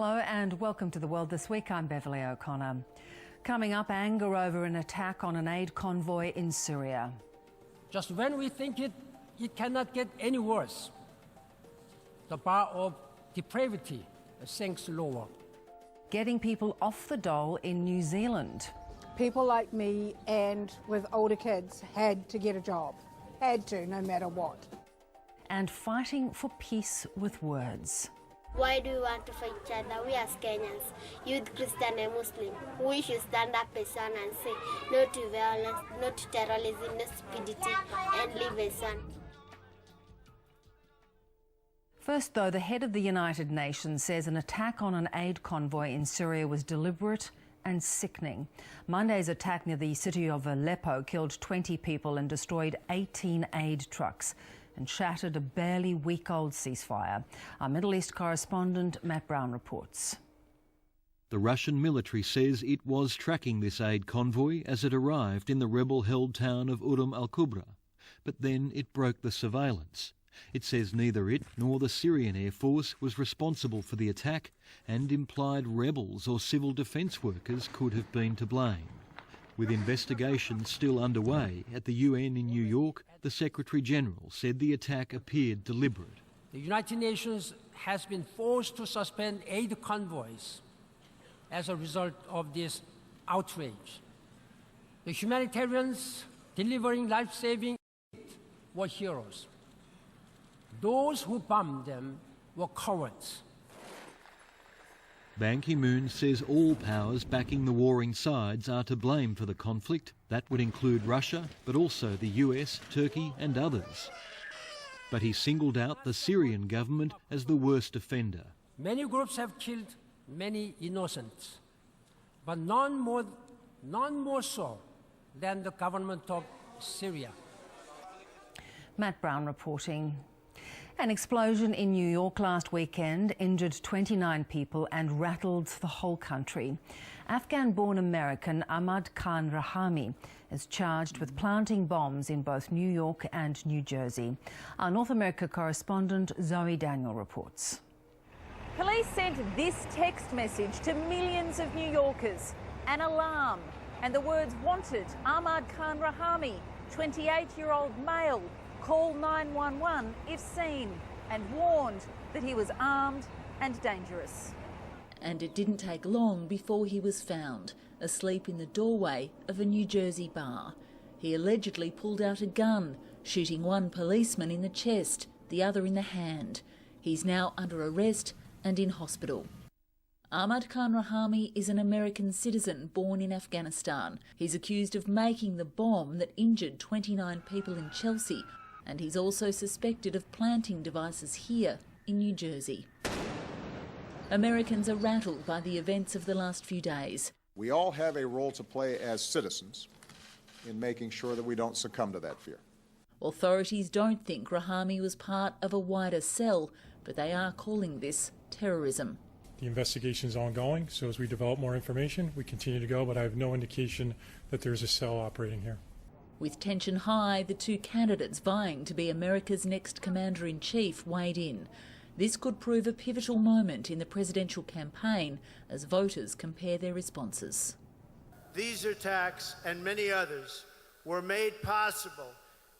Hello and welcome to The World This Week. I'm Beverly O'Connor. Coming up, anger over an attack on an aid convoy in Syria. Just when we think it cannot get any worse, the bar of depravity sinks lower. Getting people off the dole in New Zealand. People like me and with older kids had to get a job. Had to, no matter what. And fighting for peace with words. Why do you want to fight each other? We as Kenyans, youth, Christian and Muslim, we should stand up as one and say no to violence, no to terrorism, no stupidity, and live as one. First, though, the head of the United Nations says an attack on an aid convoy in Syria was deliberate and sickening. Monday's attack near the city of Aleppo killed 20 people and destroyed 18 aid trucks and shattered a barely week-old ceasefire. Our Middle East correspondent Matt Brown reports. The Russian military says it was tracking this aid convoy as it arrived in the rebel-held town of al-Kubra, but then it broke the surveillance. It says neither it nor the Syrian Air Force was responsible for the attack and implied rebels or civil defence workers could have been to blame. With investigations still underway at the UN in New York, the Secretary-General said the attack appeared deliberate. The United Nations has been forced to suspend aid convoys as a result of this outrage. The humanitarians delivering life-saving aid were heroes. Those who bombed them were cowards. Ban Ki-moon says all powers backing the warring sides are to blame for the conflict. That would include Russia, but also the US, Turkey and others. But he singled out the Syrian government as the worst offender. Many groups have killed many innocents, but none more so than the government of Syria. Matt Brown reporting. An explosion in New York last weekend injured 29 people and rattled the whole country. Afghan-born American Ahmad Khan Rahami is charged with planting bombs in both New York and New Jersey. Our North America correspondent Zoe Daniel reports. Police sent this text message to millions of New Yorkers, an alarm, and the words "Wanted, Ahmad Khan Rahami, 28-year-old male. Call 911 if seen," and warned that he was armed and dangerous. And it didn't take long before he was found, asleep in the doorway of a New Jersey bar. He allegedly pulled out a gun, shooting one policeman in the chest, the other in the hand. He's now under arrest and in hospital. Ahmad Khan Rahami is an American citizen born in Afghanistan. He's accused of making the bomb that injured 29 people in Chelsea, and he's also suspected of planting devices here in New Jersey. Americans are rattled by the events of the last few days. We all have a role to play as citizens in making sure that we don't succumb to that fear. Authorities don't think Rahami was part of a wider cell, but they are calling this terrorism. The investigation is ongoing, so as we develop more information, we continue to go, but I have no indication that there's a cell operating here. With tension high, the two candidates vying to be America's next commander-in-chief weighed in. This could prove a pivotal moment in the presidential campaign as voters compare their responses. These attacks and many others were made possible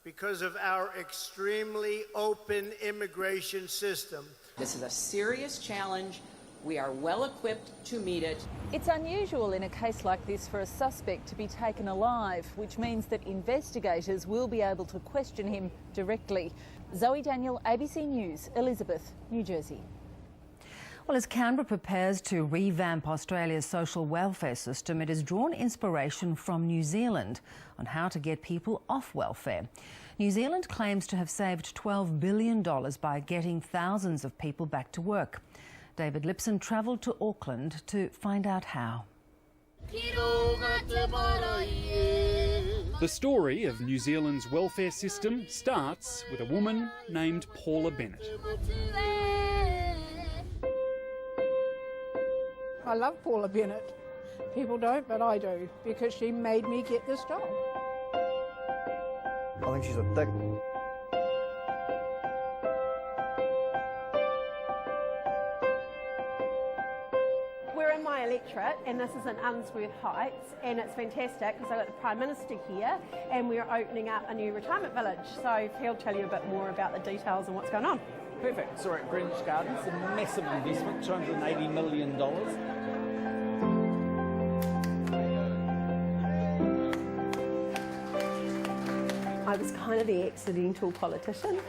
because of our extremely open immigration system. This is a serious challenge. We are well equipped to meet it. It's unusual in a case like this for a suspect to be taken alive, which means that investigators will be able to question him directly. Zoe Daniel, ABC News, Elizabeth, New Jersey. Well, as Canberra prepares to revamp Australia's social welfare system, it has drawn inspiration from New Zealand on how to get people off welfare. New Zealand claims to have saved $12 billion by getting thousands of people back to work. David Lipson travelled to Auckland to find out how. The story of New Zealand's welfare system starts with a woman named Paula Bennett. I love Paula Bennett. People don't, but I do, because she made me get this job. I think she's a dick. electorate, and this is in Unsworth Heights, and it's fantastic because I've got the Prime Minister here, and we're opening up a new retirement village. So he'll tell you a bit more about the details and what's going on. Perfect. So we're at Greenwich Gardens, a massive investment, $280 million. I was kind of the accidental politician.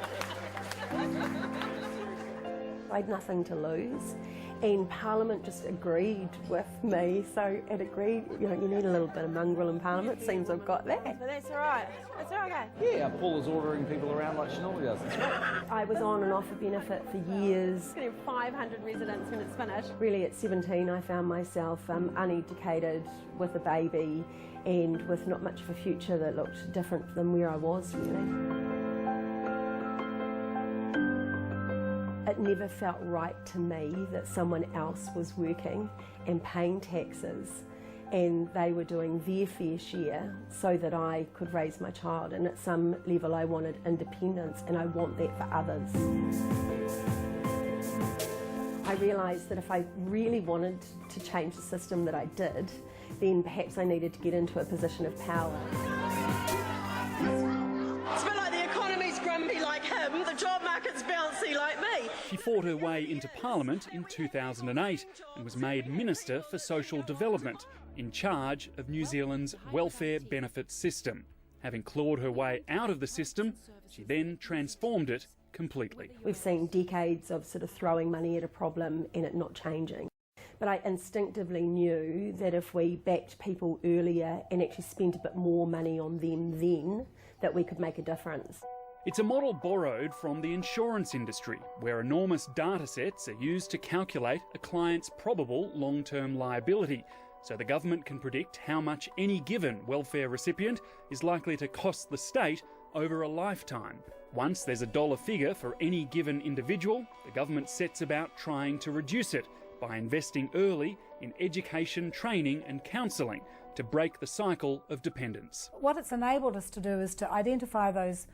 I had nothing to lose, and Parliament just agreed with me. So it agreed, you need a little bit of mongrel in Parliament. Seems I've got that. But that's all right. That's all okay. Yeah, Paula's ordering people around like she normally does. That's right. I was on and off a benefit for years. It's going to have 500 residents when it's finished. Really, at 17, I found myself uneducated with a baby and with not much of a future that looked different than where I was, really. It never felt right to me that someone else was working and paying taxes and they were doing their fair share so that I could raise my child, and at some level I wanted independence, and I want that for others. I realised that if I really wanted to change the system that I did, then perhaps I needed to get into a position of power. It's a bit like the economy's grumpy like him, the job market's bouncy like me. She fought her way into Parliament in 2008 and was made Minister for Social Development, in charge of New Zealand's welfare benefits system. Having clawed her way out of the system, she then transformed it completely. We've seen decades of sort of throwing money at a problem and it not changing. But I instinctively knew that if we backed people earlier and actually spent a bit more money on them then, that we could make a difference. It's a model borrowed from the insurance industry, where enormous data sets are used to calculate a client's probable long-term liability, so the government can predict how much any given welfare recipient is likely to cost the state over a lifetime. Once there's a dollar figure for any given individual, the government sets about trying to reduce it by investing early in education, training and counselling to break the cycle of dependence. What it's enabled us to do is to identify those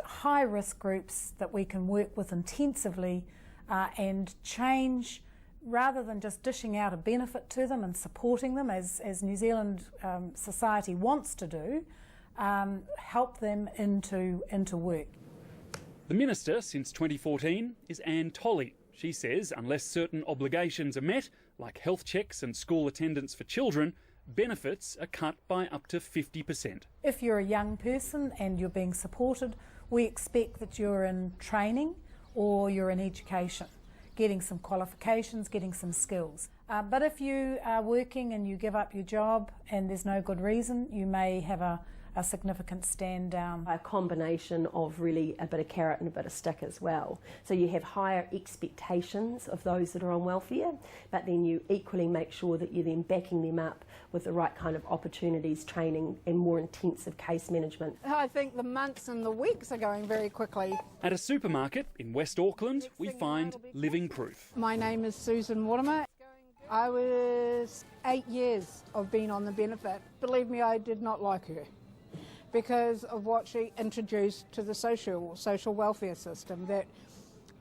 high-risk groups that we can work with intensively and change, rather than just dishing out a benefit to them and supporting them as New Zealand society wants to do, help them into work. The Minister since 2014 is Anne Tolley. She says unless certain obligations are met, like health checks and school attendance for children, benefits are cut by up to 50%. If you're a young person and you're being supported, we expect that you're in training or you're in education, getting some qualifications, getting some skills. But if you are working and you give up your job and there's no good reason, you may have a significant stand down. A combination of really a bit of carrot and a bit of stick as well. So you have higher expectations of those that are on welfare, but then you equally make sure that you're then backing them up with the right kind of opportunities, training and more intensive case management. I think the months and the weeks are going very quickly. At a supermarket in West Auckland, we find living proof. My name is Susan Watermer. I was 8 years of being on the benefit. Believe me, I did not like her, because of what she introduced to the social welfare system, that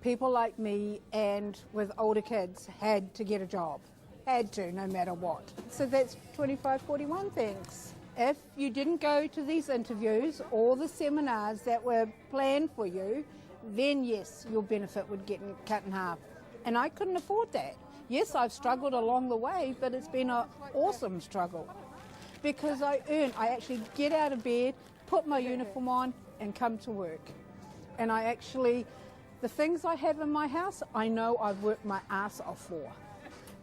people like me and with older kids had to get a job. Had to, no matter what. So that's 2541, thanks. If you didn't go to these interviews or the seminars that were planned for you, then yes, your benefit would get cut in half. And I couldn't afford that. Yes, I've struggled along the way, but it's been an awesome struggle. Because I actually get out of bed, put my uniform on and come to work. And the things I have in my house, I know I've worked my ass off for.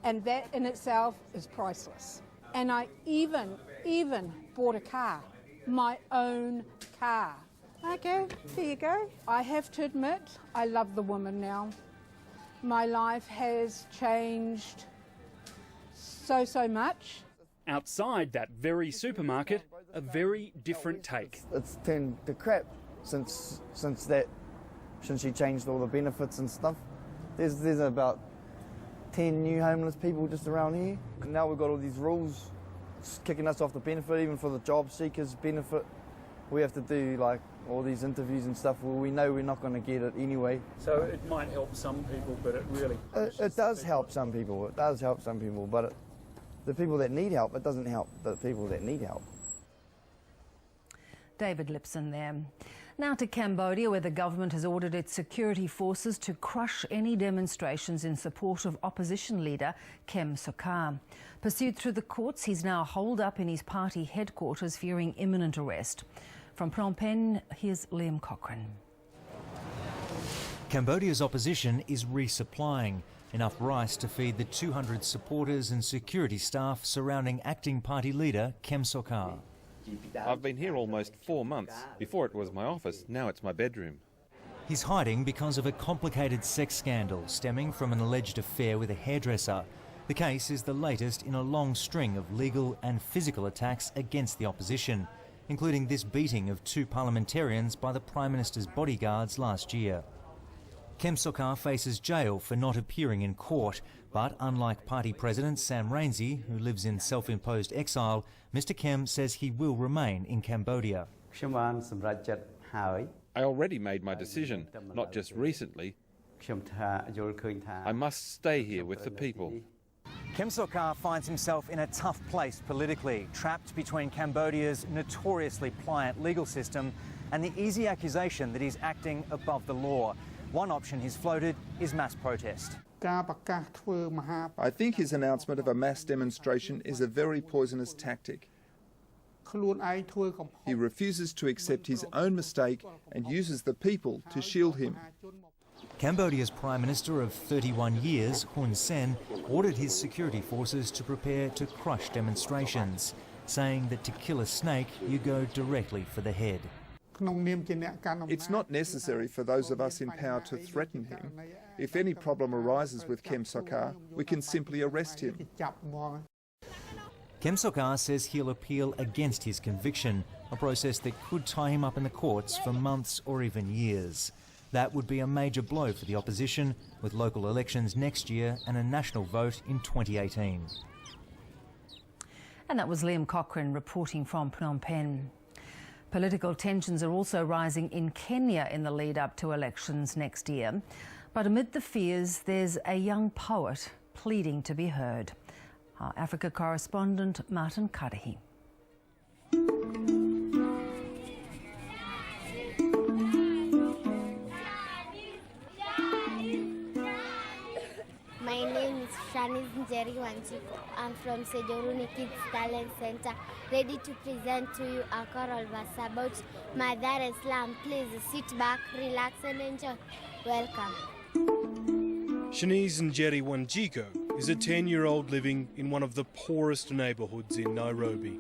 And that in itself is priceless. And I even bought a car, my own car. Okay, there you go. I have to admit, I love the woman now. My life has changed so much. Outside that very supermarket, a very different take. It's turned to crap since she changed all the benefits and stuff. There's about 10 new homeless people just around here. Now we've got all these rules kicking us off the benefit, even for the job seekers benefit. We have to do like all these interviews and stuff where we know we're not going to get it anyway. So it might help some people, but it really... It does help some people. It does help some people, but the people that need help, it doesn't help the people that need help. David Lipson there. Now to Cambodia, where the government has ordered its security forces to crush any demonstrations in support of opposition leader Kem Sokha. Pursued through the courts, he's now holed up in his party headquarters fearing imminent arrest. From Phnom Penh, here's Liam Cochrane. Cambodia's opposition is resupplying enough rice to feed the 200 supporters and security staff surrounding acting party leader Kem Sokha. I've been here almost 4 months. Before it was my office, now it's my bedroom. He's hiding because of a complicated sex scandal stemming from an alleged affair with a hairdresser. The case is the latest in a long string of legal and physical attacks against the opposition, including this beating of 2 parliamentarians by the Prime Minister's bodyguards last year. Kem Sokha faces jail for not appearing in court, but unlike party president Sam Rainsy, who lives in self-imposed exile, Mr Kem says he will remain in Cambodia. I already made my decision, not just recently. I must stay here with the people. Kem Sokha finds himself in a tough place politically, trapped between Cambodia's notoriously pliant legal system and the easy accusation that he's acting above the law. One option he's floated is mass protest. I think his announcement of a mass demonstration is a very poisonous tactic. He refuses to accept his own mistake and uses the people to shield him. Cambodia's Prime Minister of 31 years, Hun Sen, ordered his security forces to prepare to crush demonstrations, saying that to kill a snake, you go directly for the head. It's not necessary for those of us in power to threaten him. If any problem arises with Kem Sokha, we can simply arrest him. Kem Sokha says he'll appeal against his conviction, a process that could tie him up in the courts for months or even years. That would be a major blow for the opposition, with local elections next year and a national vote in 2018. And that was Liam Cochrane reporting from Phnom Penh. Political tensions are also rising in Kenya in the lead-up to elections next year. But amid the fears, there's a young poet pleading to be heard. Our Africa correspondent, Martin Kadahi. My name is Rewilding. I'm from Sejoruni Kids Talent Center, ready to present to you a choral verse about Mother Islam. Please sit back, relax and enjoy. Welcome. Shanice Njeri Wanjiko is a 10-year-old living in one of the poorest neighbourhoods in Nairobi.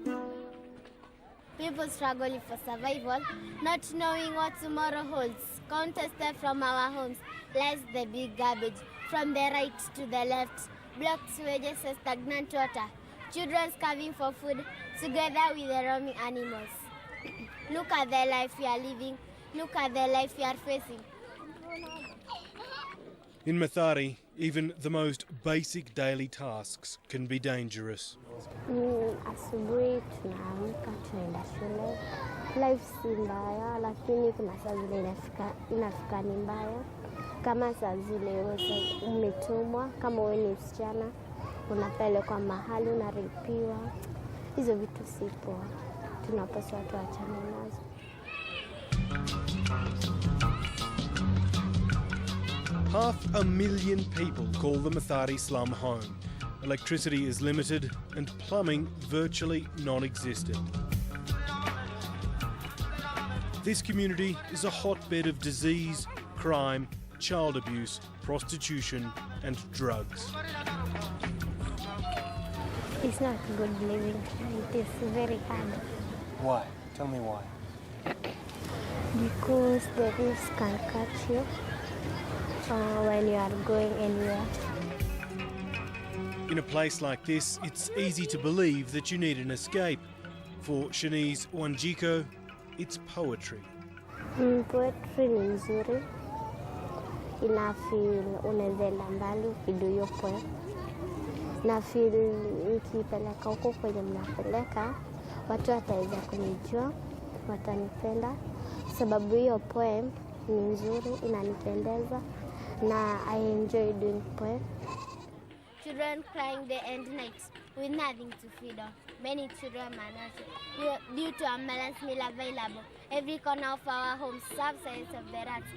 People struggling for survival, not knowing what tomorrow holds. Contested from our homes lies the big garbage. From the right to the left, blocked wages and stagnant water. Children starving for food, together with the roaming animals. Look at the life we are living. Look at the life we are facing. In Mathari, even the most basic daily tasks can be dangerous. Asubuhi tunaamka tunaenda shule. Life si mbaya, lakini kuna saa zile inafika ni mbaya. Kama saa zile umetumwa, kama wewe ni msichana, unapelekwa mahali unaripiwa. Hizo vitu si poa. Tunapaswa tuachane nazo. Half a million people call the Mathari slum home. Electricity is limited and plumbing virtually non-existent. This community is a hotbed of disease, crime, child abuse, prostitution and drugs. It's not good living. It is very hard. Why? Tell me why. Because the thieves can catch you when you are going anywhere. In a place like this, it's easy to believe that you need an escape. For Shanice Wanjiko, it's poetry. Poetry ni nzuri. Inafeel unaenda mbali ukidu hiyo poem. Na feel nikipeleka huko kwenye mnapeleka, watu wataweza kunijua, watanipenda. Sababu hiyo poem ni nzuri, inanipendeza, na I enjoy doing poem. Children crying day and night. with nothing to feed on. Many children are not due to a balanced meal available. Every corner of our homes subsides of the rats.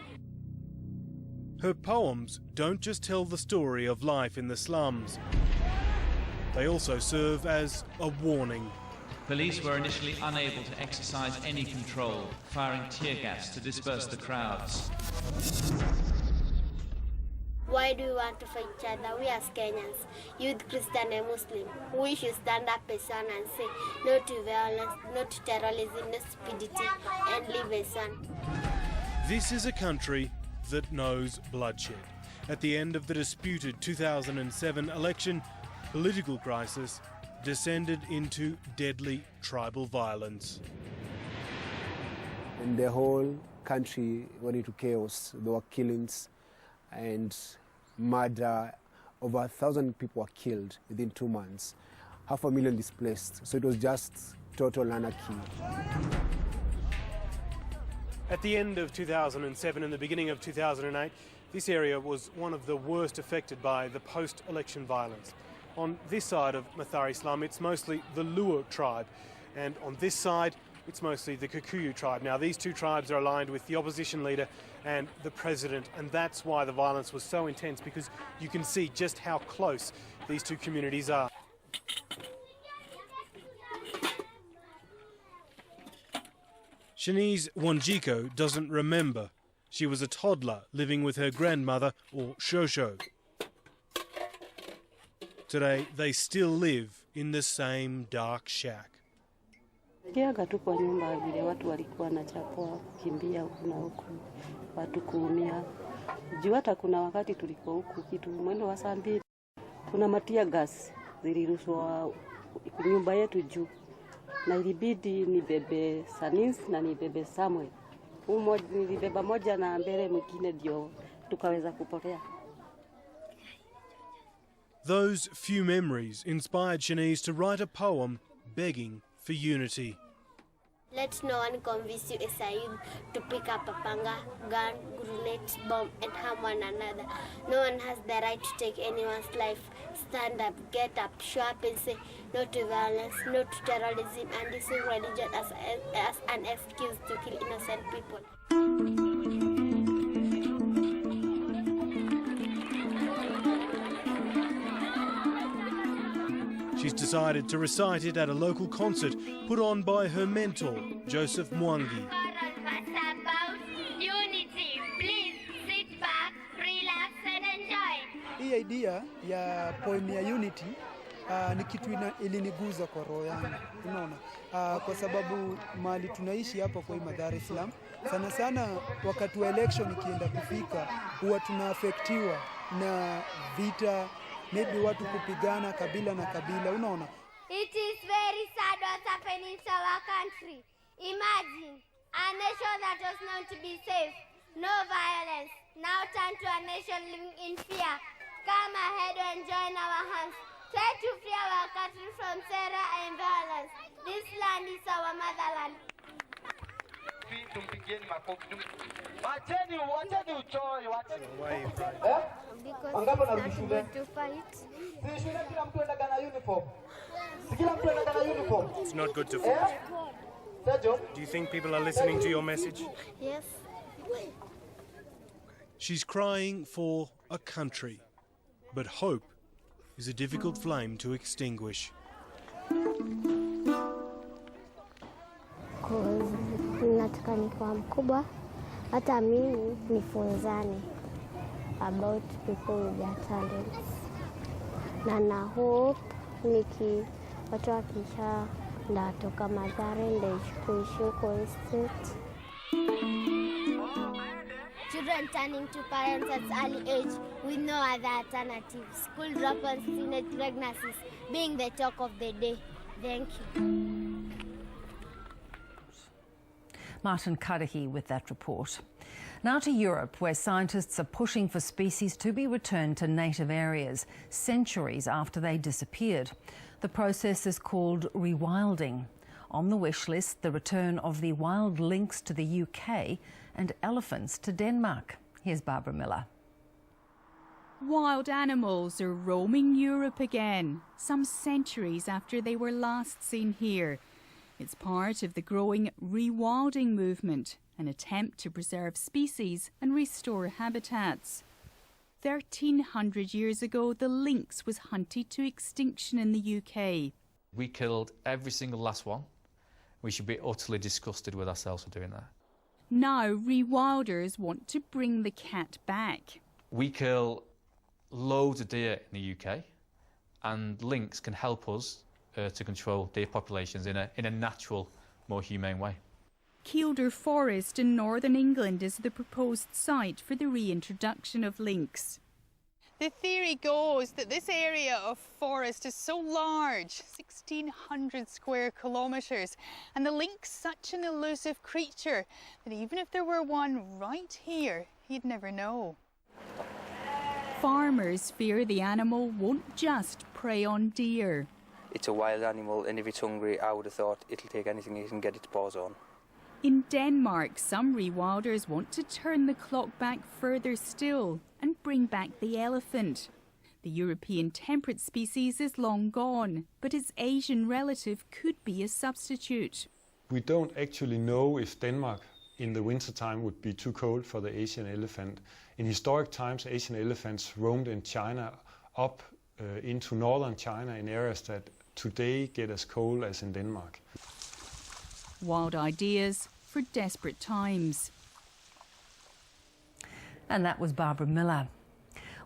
Her poems don't just tell the story of life in the slums. They also serve as a warning. Police were initially unable to exercise any control, firing tear gas to disperse the crowds. Why do we want to fight each other? We as Kenyans, youth, Christian and Muslim, we should stand up as one and say no to violence, no to terrorism, no stupidity, and live as one. This is a country that knows bloodshed. At the end of the disputed 2007 election, political crisis descended into deadly tribal violence. And the whole country went into chaos. There were killings and murder. Over 1,000 people were killed within 2 months. 500,000 displaced. So it was just total anarchy. At the end of 2007 and the beginning of 2008, this area was one of the worst affected by the post-election violence. On this side of Mathari slum, it's mostly the Luo tribe, and on this side, it's mostly the Kikuyu tribe. Now, these two tribes are aligned with the opposition leader and the president, and that's why the violence was so intense, because you can see just how close these two communities are. Shanice Wanjiko doesn't remember. She was a toddler living with her grandmother, or Shosho. Today, they still live in the same dark shack. Kiaga tu kwa nyumba vile watu walikuwa na chapwa kimbia huku na huku, watu kuumia. Juu hata kuna wakati tulikuwa huku kitu mwendo wa saa 2 kuna matia gas zilirushwa nyumba yetu juu. Na ilibidi nibebe Sanis na nibebe Samuel. Nilibeba moja na mbele mwingine ndio tukaweza kupotea. Those few memories inspired Shanice to write a poem begging for unity. Let no one convince you as a youth to pick up a panga, gun, grenade, bomb and harm one another. No one has the right to take anyone's life. Stand up, get up, show up and say no to violence, no to terrorism and using religion as an excuse to kill innocent people. She's decided to recite it at a local concert put on by her mentor, Joseph Mwangi. Unity, please sit back, relax and enjoy. Hii idea ya poem ya unity ni kitu iliniguza kwa roho yangu, unaona, kwa sababu mali tunaishi hapa kwa Dar es Salaam, sana sana wakati wa election ikienda kufika huwa tunaafektiwa na vita, maybe watu kupigana kabila na kabila, unaona. It is very sad what's happening to our country. Imagine a nation that was known to be safe, no violence, now turn to a nation living in fear. Come ahead and join our hands. Try to free our country from terror and violence. This land is our motherland. Because it's not good to fight. It's not good to fight. Do you think people are listening to your message? Yes. She's crying for a country, but hope is a difficult flame to extinguish. Nataka nikuwa mkubwa, hata mimi nifunzane about people with their talents. Na hope watu wakisha ndatoka Mathare kuishi huko estate. Children turning to parents at early age with no other alternative. School drop-outs, teenage pregnancies being the talk of the day. Thank you. Martin Cudahy with that report. Now to Europe, where scientists are pushing for species to be returned to native areas centuries after they disappeared. The process is called rewilding. On the wish list, the return of the wild lynx to the UK and elephants to Denmark. Here's Barbara Miller. Wild animals are roaming Europe again, some centuries after they were last seen here. It's part of the growing rewilding movement, an attempt to preserve species and restore habitats. 1,300 years ago, the lynx was hunted to extinction in the UK. We killed every single last one. We should be utterly disgusted with ourselves for doing that. Now, rewilders want to bring the cat back. We kill loads of deer in the UK, and lynx can help us to control deer populations in a natural, more humane way. Kielder Forest in northern England is the proposed site for the reintroduction of lynx. The theory goes that this area of forest is so large, 1,600 square kilometres, and the lynx such an elusive creature that even if there were one right here, you'd never know. Farmers fear the animal won't just prey on deer. It's a wild animal, and if it's hungry, I would have thought it'll take anything it can get its paws on. In Denmark, some rewilders want to turn the clock back further still and bring back the elephant. The European temperate species is long gone, but its Asian relative could be a substitute. We don't actually know if Denmark in the wintertime would be too cold for the Asian elephant. In historic times, Asian elephants roamed in China up into northern China in areas that today get as cold as in Denmark. Wild ideas for desperate times. And that was Barbara Miller.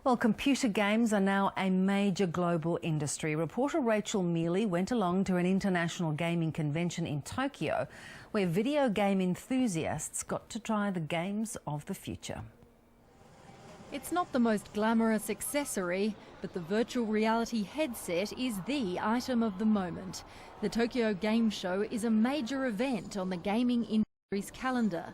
Well, computer games are now a major global industry. Reporter Rachel Mealy went along to an international gaming convention in Tokyo, where video game enthusiasts got to try the games of the future. It's not the most glamorous accessory, but the virtual reality headset is the item of the moment. The Tokyo Game Show is a major event on the gaming industry's calendar.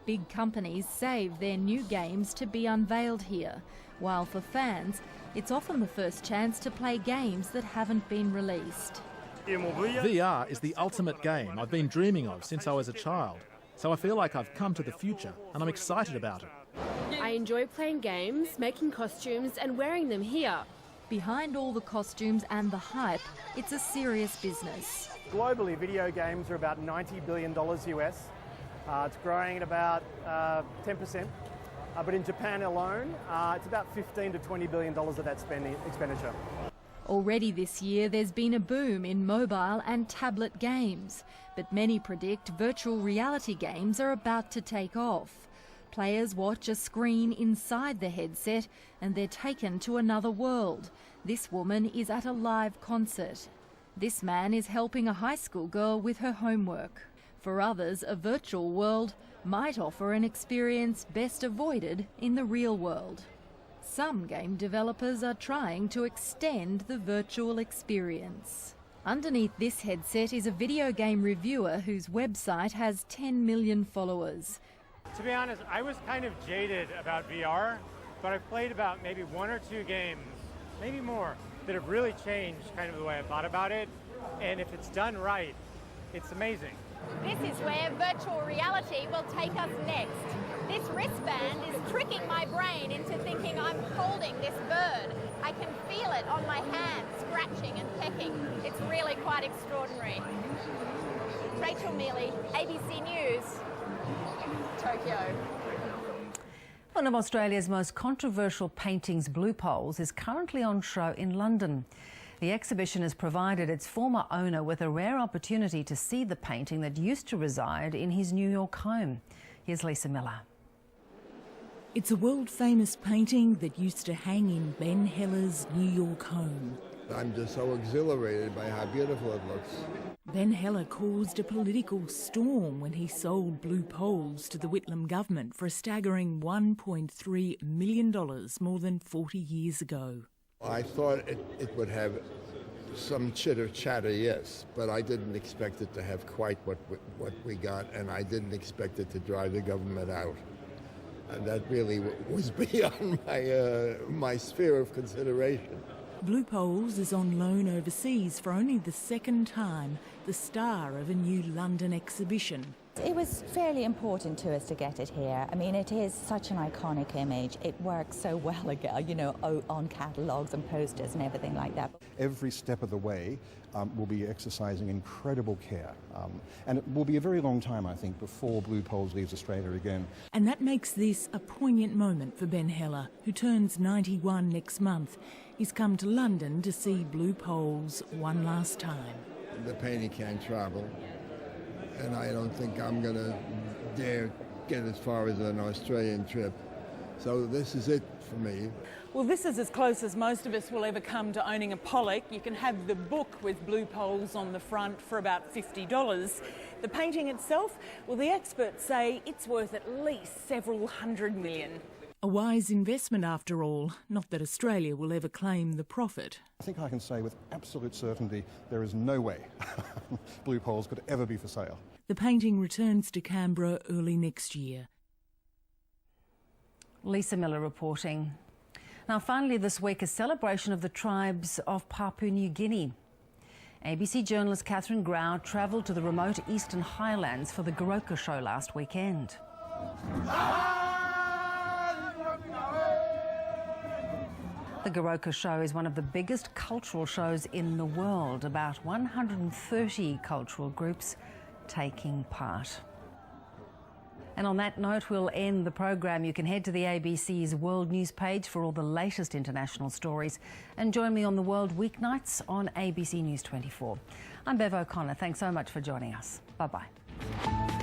Big companies save their new games to be unveiled here, while for fans, it's often the first chance to play games that haven't been released. VR is the ultimate game I've been dreaming of since I was a child, so I feel like I've come to the future and I'm excited about it. I enjoy playing games, making costumes and wearing them here. Behind all the costumes and the hype, it's a serious business. Globally, video games are about $90 billion US. It's growing at about 10%. But in Japan alone, it's about $15 to $20 billion of that expenditure. Already this year, there's been a boom in mobile and tablet games, but many predict virtual reality games are about to take off. Players watch a screen inside the headset and they're taken to another world. This woman is at a live concert. This man is helping a high school girl with her homework. For others, a virtual world might offer an experience best avoided in the real world. Some game developers are trying to extend the virtual experience. Underneath this headset is a video game reviewer whose website has 10 million followers. To be honest, I was kind of jaded about VR, but I've played about maybe one or two games, maybe more, that have really changed kind of the way I thought about it. And if it's done right, it's amazing. This is where virtual reality will take us next. This wristband is tricking my brain into thinking I'm holding this bird. I can feel it on my hand, scratching and pecking. It's really quite extraordinary. Rachel Mealy, ABC News, Tokyo. One of Australia's most controversial paintings, Blue Poles, is currently on show in London. The exhibition has provided its former owner with a rare opportunity to see the painting that used to reside in his New York home. Here's Lisa Miller. It's a world-famous painting that used to hang in Ben Heller's New York home. I'm just so exhilarated by how beautiful it looks. Ben Heller caused a political storm when he sold Blue Poles to the Whitlam government for a staggering $1.3 million more than 40 years ago. I thought it would have some chitter-chatter, yes, but I didn't expect it to have quite what we got, and I didn't expect it to drive the government out. And that really was beyond my sphere of consideration. Blue Poles is on loan overseas for only the second time, the star of a new London exhibition. It was fairly important to us to get it here. I mean, it is such an iconic image. It works so well, again, you know, on catalogues and posters and everything like that. Every step of the way we'll be exercising incredible care. And it will be a very long time, I think, before Blue Poles leaves Australia again. And that makes this a poignant moment for Ben Heller, who turns 91 next month. He's come to London to see Blue Poles one last time. The painting can't travel, and I don't think I'm going to dare get as far as an Australian trip. So this is it for me. Well, this is as close as most of us will ever come to owning a Pollock. You can have the book with Blue Poles on the front for about $50. The painting itself, well, the experts say it's worth at least several $100 million. A wise investment after all, not that Australia will ever claim the profit. I think I can say with absolute certainty there is no way Blue Poles could ever be for sale. The painting returns to Canberra early next year. Lisa Miller reporting. Now finally this week, a celebration of the tribes of Papua New Guinea. ABC journalist Catherine Grau travelled to the remote Eastern Highlands for the Goroka show last weekend. The Goroka show is one of the biggest cultural shows in the world, about 130 cultural groups taking part. And on that note, we'll end the program. You can head to the ABC's World News page for all the latest international stories and join me on the World weeknights on ABC News 24. I'm Bev O'Connor. Thanks so much for joining us. Bye-bye.